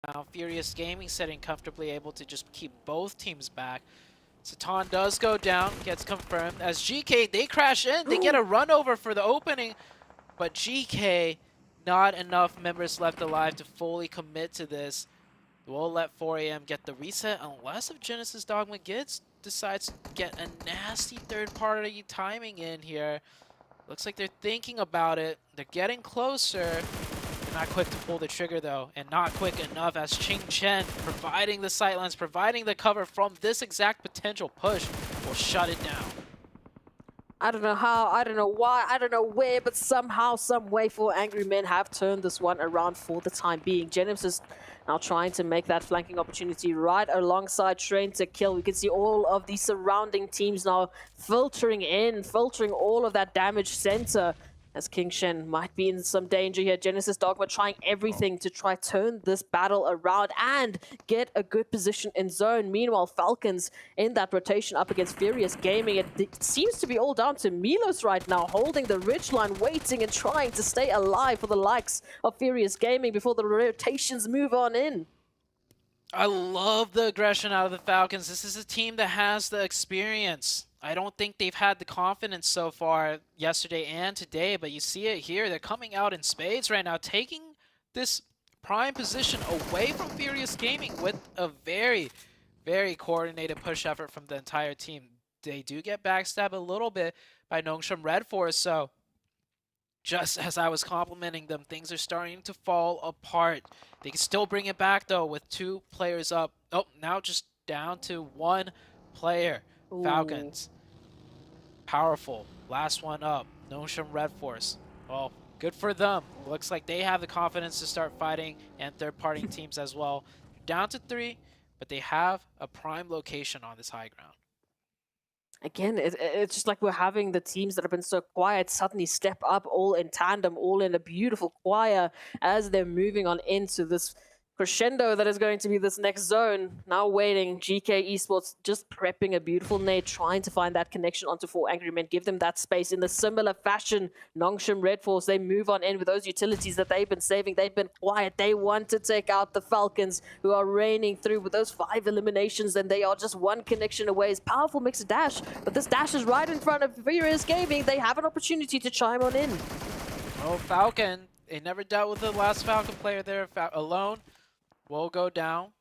now. Furious Gaming sitting comfortably, able to just keep both teams back. Satan does go down, gets confirmed. As GK, they crash in, they get a run over for the opening, but GK, not enough members left alive to fully commit to this. We'll let 4 AM get the reset unless if Genesis Dogma decides to get a nasty third-party timing in here. Looks like they're thinking about it. They're getting closer. They're not quick to pull the trigger though, and not quick enough as QingChen providing the sightlines, providing the cover from this exact potential push will shut it down. I don't know how, I don't know why, I don't know where, but somehow, some way, 4 Angry Men have turned this one around for the time being. Genesis now trying to make that flanking opportunity right alongside Train to kill. We can see all of the surrounding teams now filtering in, filtering all of that damage center. As QingChen might be in some danger here. Genesis Dogma trying everything to try turn this battle around and get a good position in zone. Meanwhile, Falcons in that rotation up against Furious Gaming. It seems to be all down to Milos right now, holding the ridgeline, waiting and trying to stay alive for the likes of Furious Gaming before the rotations move on in. I love the aggression out of the Falcons. This is a team that has the experience. I don't think they've had the confidence so far yesterday and today, but you see it here. They're coming out in spades right now, taking this prime position away from Furious Gaming with a very, very coordinated push effort from the entire team. They do get backstabbed a little bit by Nongshim Red Force, so just as I was complimenting them, things are starting to fall apart. They can still bring it back, though, with 2 players up. Oh, now just down to 1 player. Ooh. Falcons. Powerful. Last one up. Nongshim Red Force. Well, good for them. Looks like they have the confidence to start fighting, and third-party teams as well. Down to 3, but they have a prime location on this high ground. Again, it's just like we're having the teams that have been so quiet suddenly step up all in tandem, all in a beautiful choir as they're moving on into this crescendo that is going to be this next zone. Now waiting, GK Esports just prepping a beautiful nade, trying to find that connection onto 4 Angry Men, give them that space. In the similar fashion, Nongshim Red Force, they move on in with those utilities that they've been saving. They've been quiet. They want to take out the Falcons, who are raining through with those 5 eliminations, and they are just 1 connection away. It's powerful mixed dash, but this dash is right in front of Furious Gaming. They have an opportunity to chime on in. Oh, Falcon. They never dealt with the last Falcon player there alone. Will go down.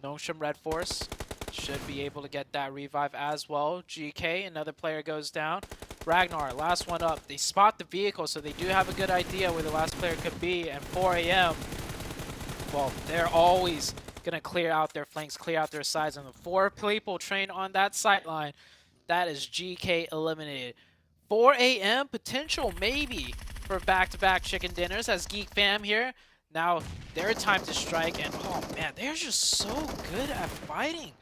Nongshim Red Force should be able to get that revive as well. GK, another player goes down. Ragnar, last one up. They spot the vehicle, so they do have a good idea where the last player could be. And 4 AM, well, they're always going to clear out their flanks, clear out their sides. And the 4 people trained on that sight line, that is GK eliminated. 4 AM, potential maybe for back-to-back chicken dinners as Geek Fam here. Now, their time to strike, and oh man, they're just so good at fighting.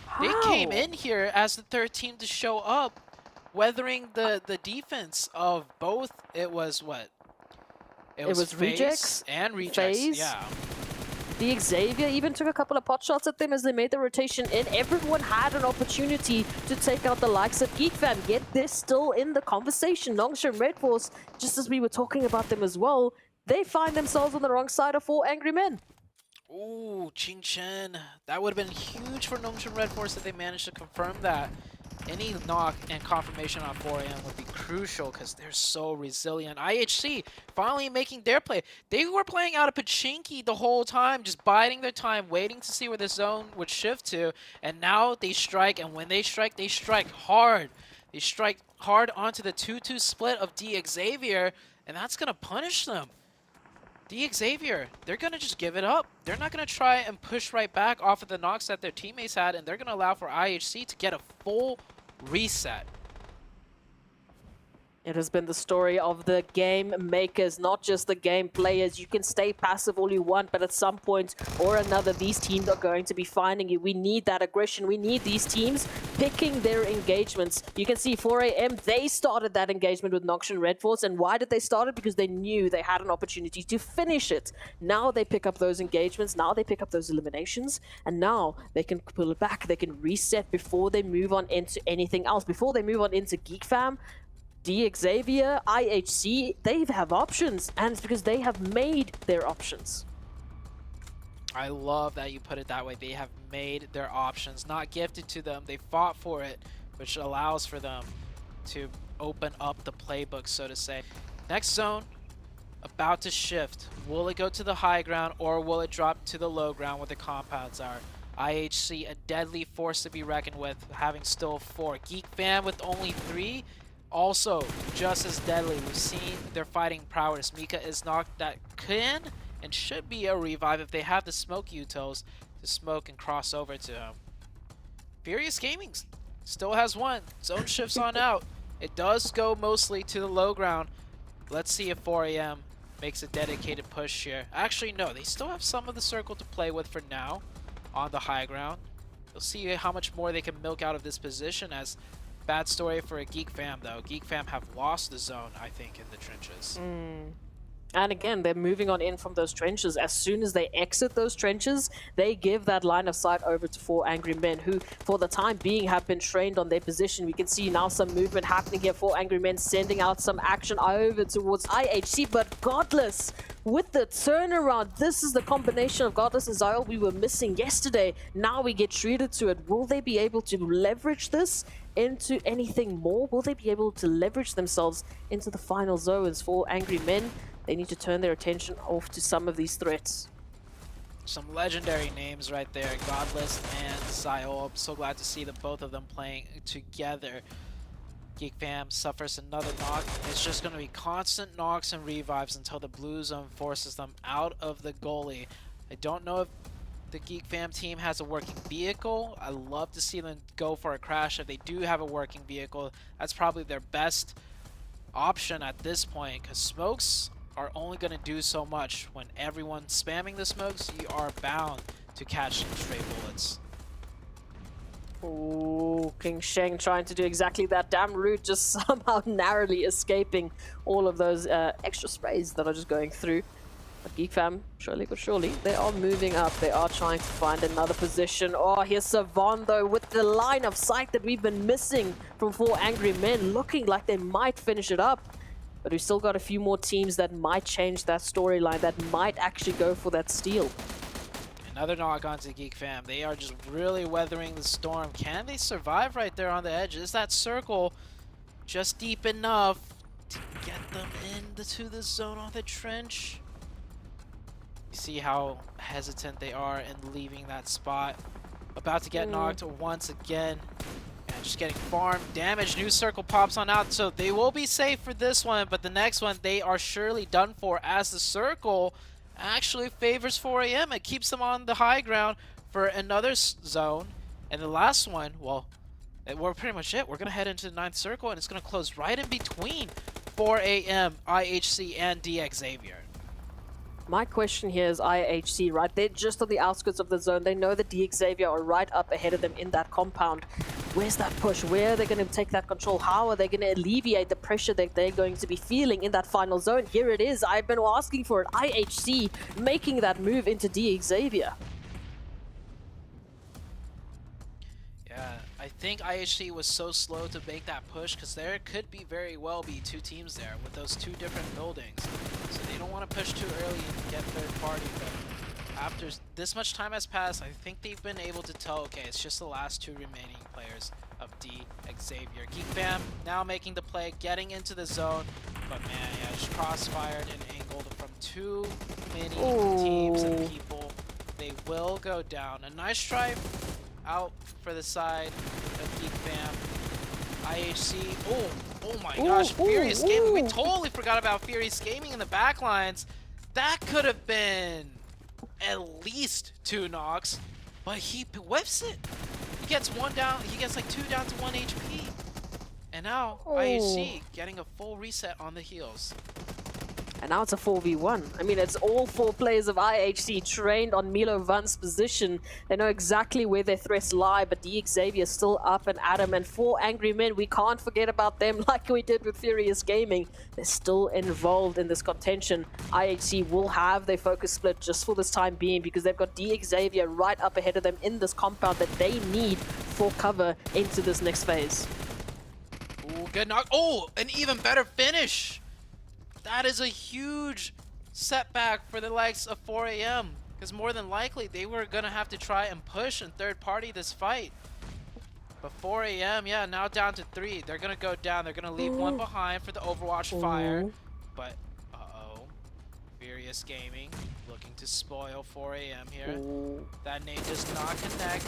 How? They came in here as the 3rd team to show up, weathering the defense of both. It was what? It was Rejects and Rejects, FaZe. yeah. The Xavier even took a couple of pot shots at them as they made the rotation in. Everyone had an opportunity to take out the likes of Geek Fam, yet they're still in the conversation. Nongshim Red Force, just as we were talking about them as well, they find themselves on the wrong side of 4 Angry Men. Ooh, QingChen. That would have been huge for Nongshim Red Force if they managed to confirm that. Any knock and confirmation on 4 AM would be crucial because they're so resilient. IHC finally making their play. They were playing out of Pachinki the whole time, just biding their time, waiting to see where the zone would shift to. And now they strike, and when they strike hard. They strike hard onto the 2-2 split of D Xavier, and that's going to punish them. D Xavier, they're going to just give it up. They're not going to try and push right back off of the knocks that their teammates had, and they're going to allow for IHC to get a full reset. It has been the story of the game makers, not just the game players. You can stay passive all you want, but at some point or another, these teams are going to be finding you. We need that aggression. We need these teams picking their engagements. You can see 4 AM, they started that engagement with Nongshim Red Force. And why did they start it? Because they knew they had an opportunity to finish it. Now they pick up those engagements. Now they pick up those eliminations. And now they can pull it back. They can reset before they move on into anything else. Before they move on into Geek Fam, D Xavier, IHC, they have options, and it's because they have made their options. I love that you put it that way. They have made their options not gifted to them. They fought for it, which allows for them to open up the playbook, so to say. Next zone, about to shift. Will it go to the high ground or will it drop to the low ground where the compounds are? IHC, a deadly force to be reckoned with, having still 4. Geek Fam with only 3, also just as deadly. We've seen their fighting prowess. Mika is knocked, that can and should be a revive if they have the smoke utils to smoke and cross over to him. Furious Gaming still has 1. Zone shifts on out. It does go mostly to the low ground. Let's see if 4AM makes a dedicated push here. Actually, no, they still have some of the circle to play with for now on the high ground. You'll see how much more they can milk out of this position. As bad story for a Geek Fam, though. Geek Fam have lost the zone, I think, in the trenches. And again, they're moving on in from those trenches. As soon as they exit those trenches, they give that line of sight over to 4 Angry Men, who, for the time being, have been trained on their position. We can see now some movement happening here. 4 Angry Men sending out some action over towards IHC, but Godless with the turnaround. This is the combination of Godless and Zyle we were missing yesterday. Now we get treated to it. Will they be able to leverage this into anything more? Will they be able to leverage themselves into the final zones? 4 Angry Men, they need to turn their attention off to some of these threats. Some legendary names right there, Godless and Zyle. I'm so glad to see the both of them playing together. Geek Fam suffers another knock. It's just going to be constant knocks and revives until the blue zone forces them out of the goalie. I don't know if the Geek Fam team has a working vehicle. I love to see them go for a crash. If they do have a working vehicle, that's probably their best option at this point, because smokes are only going to do so much. When everyone's spamming the smokes, you are bound to catch some stray bullets. Oh, QingChen trying to do exactly that. Damn Root just somehow narrowly escaping all of those extra sprays that are just going through. But Geek Fam, surely but surely, they are moving up. They are trying to find another position. Oh, here's Savon, though, with the line of sight that we've been missing from 4 Angry Men, looking like they might finish it up. But we've still got a few more teams that might change that storyline, that might actually go for that steal. Another knock onto Geek Fam. They are just really weathering the storm. Can they survive right there on the edge? Is that circle just deep enough to get them into the zone on the trench? You see how hesitant they are in leaving that spot. About to get knocked once again. And just getting farm damage. New circle pops on out, so they will be safe for this one, but the next one they are surely done for, as the circle actually favors 4AM. It keeps them on the high ground for another zone. And the last one, well, we're pretty much it. We're going to head into the 9th circle, and it's going to close right in between 4AM, IHC, and DX Xavier. My question here is IHC, right? They're just on the outskirts of the zone. They know that DX Xavier are right up ahead of them in that compound. Where's that push? Where are they going to take that control? How are they going to alleviate the pressure that they're going to be feeling in that final zone? Here it is. I've been asking for it. IHC making that move into DX Xavier. Yeah, I think IHC was so slow to make that push because there could be very well be 2 teams there with those 2 different buildings. So they don't want to push too early and get third party, but after this much time has passed, I think they've been able to tell, okay, it's just the last 2 remaining players of DX Xavier. Geek Fam now making the play, getting into the zone, but man, yeah, just crossfired and angled from too many teams and people. They will go down. A nice try out for the side of Geek Fam. IHC, oh my gosh, Furious Gaming. We totally forgot about Furious Gaming in the backlines. That could have been at least 2 knocks, but he whiffs it. He gets 1 down, he gets like 2 down to 1 HP. And now IHC getting a full reset on the heels. And now it's a 4v1. I mean, it's all 4 players of IHC trained on Milo Van's position. They know exactly where their threats lie, but DX Xavier is still up and at him. And 4 Angry Men, we can't forget about them like we did with Furious Gaming. They're still involved in this contention. IHC will have their focus split just for this time being, because they've got DX Xavier right up ahead of them in this compound that they need for cover into this next phase. Ooh, good knock. Oh, an even better finish. That is a huge setback for the likes of 4AM. Because more than likely, they were going to have to try and push and third party this fight. But 4 a.m., yeah, now down to 3. They're going to go down. They're going to leave one behind for the Overwatch fire. But, uh-oh. Furious Gaming looking to spoil 4 a.m. here. That nade does not connect.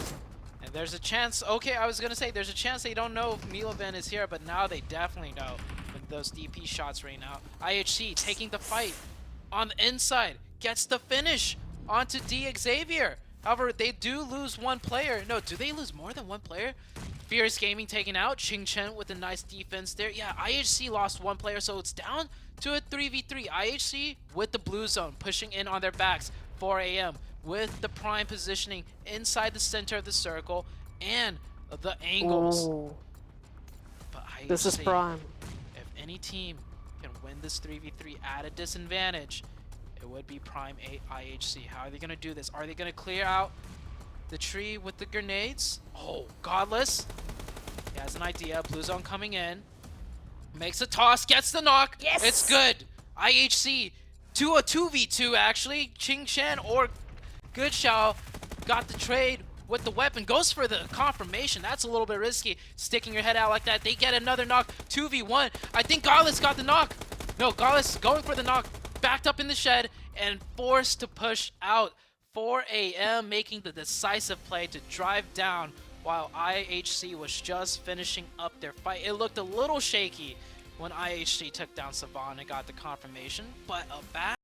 And there's a chance, okay, I was going to say, there's a chance they don't know if Milovan is here, but now they definitely know with those DP shots right now. IHC taking the fight on the inside, gets the finish onto D Xavier. However, they do lose one player. No, do they lose more than one player? Furious Gaming taken out. QingChen with a nice defense there. Yeah, IHC lost one player, so it's down to a 3v3. IHC with the blue zone pushing in on their backs. 4 a.m. with the prime positioning inside the center of the circle and the angles. But IHC, This is prime. if any team can win this 3v3 at a disadvantage, it would be Prime 8 IHC. How are they going to do this? Are they going to clear out the tree with the grenades? Oh, Godless. He has an idea. Blue zone coming in. Makes a toss. Gets the knock. Yes! It's good. IHC to a 2v2 actually. QingChen or Goodshao got the trade with the weapon. Goes for the confirmation. That's a little bit risky. Sticking your head out like that. They get another knock. 2v1. I think Godless got the knock. No, Godless going for the knock. Backed up in the shed and forced to push out. 4 a.m. making the decisive play to drive down while IHC was just finishing up their fight. It looked a little shaky when IHC took down Savan and got the confirmation, but a bad